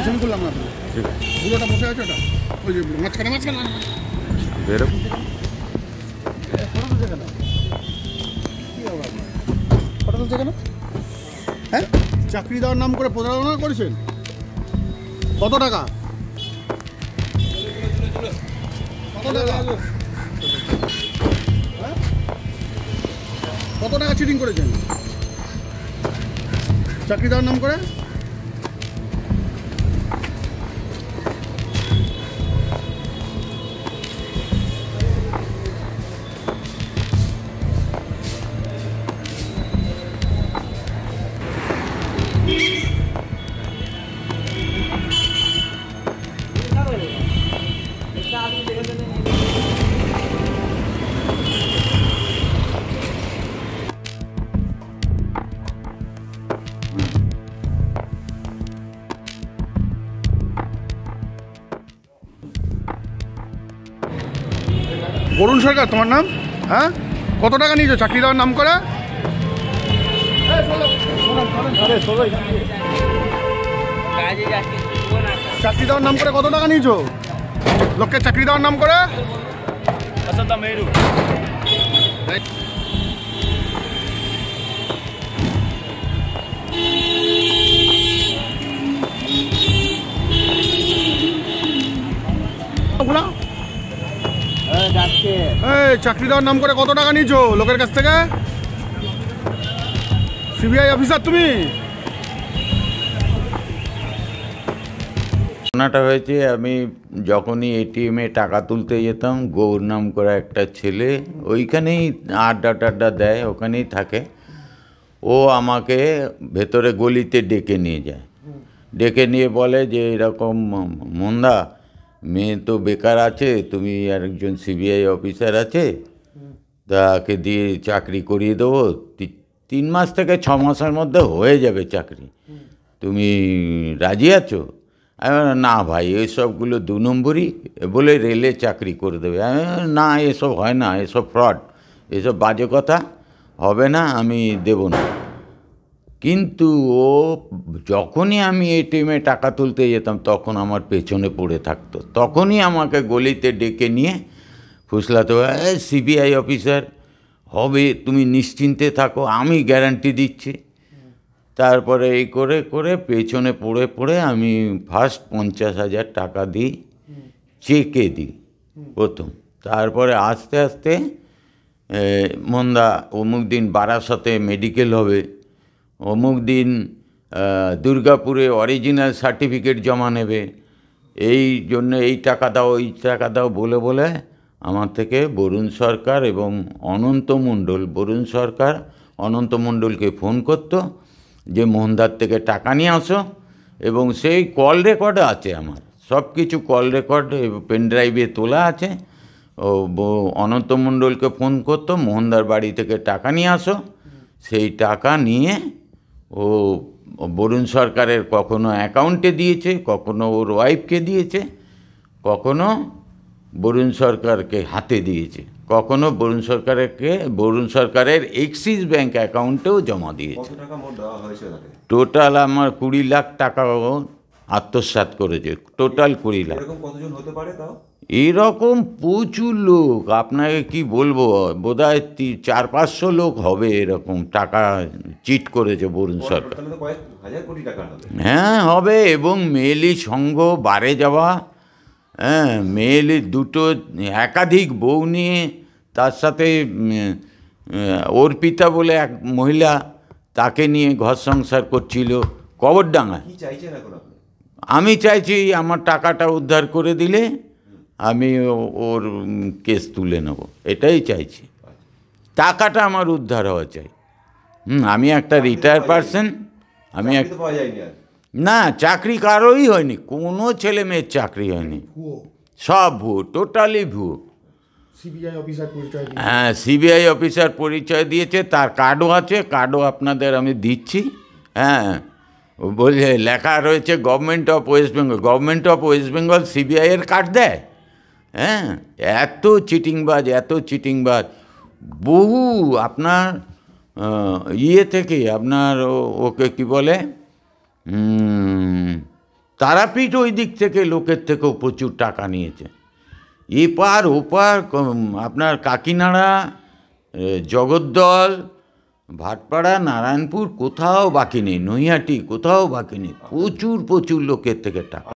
পিছনে করলাম না, পুরোটা বসে আছে ওটা, ওই যে মাঝখানে মাঝখানে বেরো। ফটো তুলছে কেন? কী হবে আপনার ফটো তুলছে কেন? হ্যাঁ, চাকরি দেওয়ার নাম করে প্রতারণা করেছেন। কত টাকা? কত টাকা? হ্যাঁ, কত টাকা চিটিং করেছেন চাকরি দেওয়ার নাম করে? বরুণ সরকার তোমার নাম? হ্যাঁ, কত টাকা নিয়েছো চাকরি দেওয়ার নাম করে? চাকরি দেওয়ার নাম করে কত টাকা নিয়েছো লোককে চাকরি দেওয়ার নাম করে? চাকরি দেওয়ার নাম করে কত টাকা নিয়েছো লোকের কাছ থেকে? সিবিআই অফিসার তুমি? ঘটনাটা হয়েছে, আমি যখনই এটিএমে টাকা তুলতে যেতাম, গৌর নাম করা একটা ছেলে ওইখানেই আড্ডা টাড্ডা দেয়, ওখানেই থাকে। ও আমাকে ভেতরে গলিতে ডেকে নিয়ে যায়, ডেকে নিয়ে বলে যে এরকম মন্দা মেয়ে তো বেকার আছে, তুমি আরেকজন সিবিআই অফিসার আছে, তাকে দিয়ে চাকরি করিয়ে দেবো, 3 মাস থেকে 6 মাসের মধ্যে হয়ে যাবে চাকরি, তুমি রাজি আছো? আমি না ভাই, এইসবগুলো 2 নম্বরই, বলে রেলে চাকরি করে দেবে। না, এসব হয় না, এসব ফ্রড, এসব বাজে কথা, হবে না, আমি দেব না। কিন্তু ও যখনই আমি এটিএমে টাকা তুলতে যেতাম তখন আমার পেছনে পড়ে থাকতো, তখনই আমাকে গলিতে ডেকে নিয়ে ফুসলাতো, সিবিআই অফিসার হবে, তুমি নিশ্চিন্তে থাকো, আমি গ্যারান্টি দিচ্ছি। তারপরে এই করে করে পেছনে পড়ে পড়ে আমি ফার্স্ট 50,000 টাকা দিই, চেকে দিই প্রথম। তারপরে আস্তে আস্তে মন্দা অমুক দিন বারাসাতে মেডিকেল হবে, অমুক দিন দুর্গাপুরে অরিজিনাল সার্টিফিকেট জমা নেবে, এই জন্য এই টাকা দাও, এই টাকা দাও বলে বলে আমার থেকে বরুণ সরকার এবং অনন্ত মণ্ডল, বরুণ সরকার অনন্ত মণ্ডলকে ফোন করতো যে মোহনদার থেকে টাকা নিয়ে আসো, এবং সেই কল রেকর্ড আছে আমার, সব কিছু কল রেকর্ড পেন ড্রাইভে তোলা আছে। ও অনন্ত মণ্ডলকে ফোন করতো, মোহনদার বাড়ি থেকে টাকা নিয়ে আসো, সেই টাকা নিয়ে ও বরুণ সরকারের কখনো অ্যাকাউন্টে দিয়েছে, কখনো ওর ওয়াইফকে দিয়েছে, কখনো বরুণ সরকারকে হাতে দিয়েছে, কখনো বরুণ সরকারের এক্সিস ব্যাংক অ্যাকাউন্টেও জমা দিয়েছে। টোটাল আমার 20 লাখ টাকা আত্মসাৎ করেছে, টোটাল 20 লাখ। এরকম প্রচুর লোক, আপনাকে কি বলবো, বোধহয় 400-500 লোক হবে এরকম টাকা চিট করেছে বরুণ সরকার। হ্যাঁ হবে, এবং মেয়েলি সঙ্গ, বারে যাওয়া, হ্যাঁ মেয়েলি একাধিক বউ নিয়ে, তার সাথে অর্পিতা বলে এক মহিলা, তাকে নিয়ে ঘর সংসার করছিল কবরডাঙ্গায়। আমি চাইছি আমার টাকাটা উদ্ধার করে দিলে আমি ওর কেস তুলে নেব, এটাই চাইছি, টাকাটা আমার উদ্ধার হওয়া চাই। আমি একটা রিটায়ার পারসন, আমি না, চাকরি কারোই হয়নি, কোনো ছেলে মেয়ের চাকরি হয়নি, সব ভুয়ো, টোটালি ভুয়ো। হ্যাঁ, সিবিআই অফিসার পরিচয় দিয়েছে, তার কার্ডও আছে, কার্ডও আপনাদের আমি দিচ্ছি। হ্যাঁ, বলছে লেখা রয়েছে government of West Bengal, government of West Bengal সিবিআইয়ের কার্ড দেয়? হ্যাঁ, এত চিটিংবাজ, এত চিটিংবাজ। বহু আপনার থেকে আপনার ওকে কি বলে তারাপীঠ ওই দিক থেকে লোকের থেকেও প্রচুর টাকা নিয়েছে। এপার ওপার আপনার কাকিনাড়া, জগদ্দল, ভাটপাড়া, নারায়ণপুর কোথাও বাকি নেই, নৈহাটি কোথাও বাকি নেই, প্রচুর প্রচুর লোকের থেকে টাকা।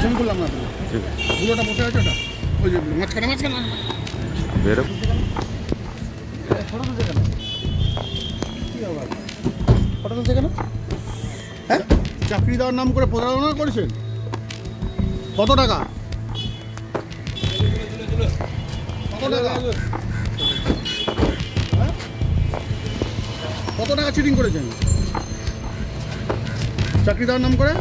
ছবি করলাম না পুরোটা বসে আছে ওটা ওই যে মাঝখানে মাঝখানে বেরো ফটো তুলছে কেন? কী আবার ফটো তুলছে কেন? হ্যাঁ, চাকরি দেওয়ার নাম করে প্রতারণা করেছেন। কত টাকা? কত টাকা? হ্যাঁ? কত টাকা চিটিং করেছেন চাকরি দেওয়ার নাম করে?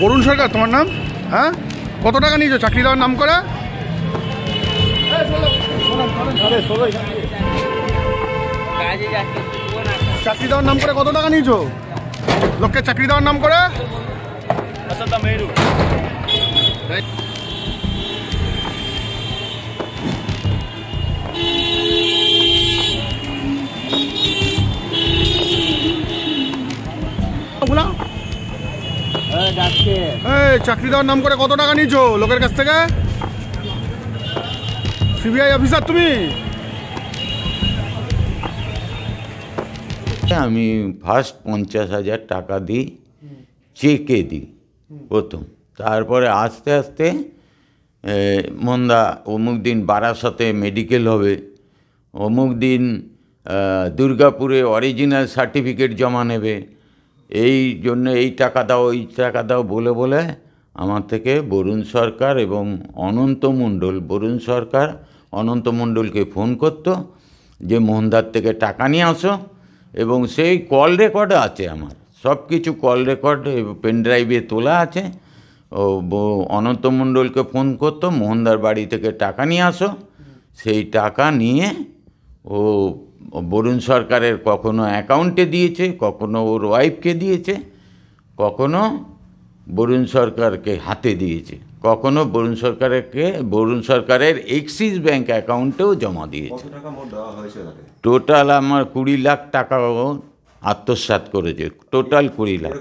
বরুণ সরকার তোমার নাম? হ্যাঁ, কত টাকা নিয়েছো চাকরি দেওয়ার নাম করে? চাকরি দেওয়ার নাম করে কত টাকা নিয়েছো লোককে চাকরি দেওয়ার নাম করে? বলা চাকরি দেওয়ার নাম করে কত টাকা নিয়েছো লোকের কাছ থেকে? সিবিআই অফিসার তুমি? আমি ফার্স্ট 50,000 টাকা দিই, চেকে দিই প্রথম। তারপরে আস্তে আস্তে মন্দা অমুক দিন বারাসাতে মেডিকেল হবে, অমুক দিন দুর্গাপুরে অরিজিনাল সার্টিফিকেট জমা নেবে, এই জন্য এই টাকা দাও ওই টাকা দাও বলে বলে আমার থেকে বরুণ সরকার এবং অনন্ত মণ্ডল, বরুণ সরকার অনন্ত মণ্ডলকে ফোন করতো যে মোহনদার থেকে টাকা নিয়ে আসো, এবং সেই কল রেকর্ড আছে আমার, সব কিছু কল রেকর্ড পেন ড্রাইভে তোলা আছে। ও অনন্ত মণ্ডলকে ফোন করতো মোহনদার বাড়ি থেকে টাকা নিয়ে আসো, সেই টাকা নিয়ে ও বরুণ সরকারের কখনো অ্যাকাউন্টে দিয়েছে, কখনো ওর ওয়াইফকে দিয়েছে, কখনো বরুণ সরকারকে হাতে দিয়েছে, কখনো বরুণ সরকারের এক্সিস ব্যাংক অ্যাকাউন্টেও জমা দিয়েছে। টোটাল আমার 20 লাখ টাকা আত্মসাৎ করেছে, টোটাল 20 লাখ।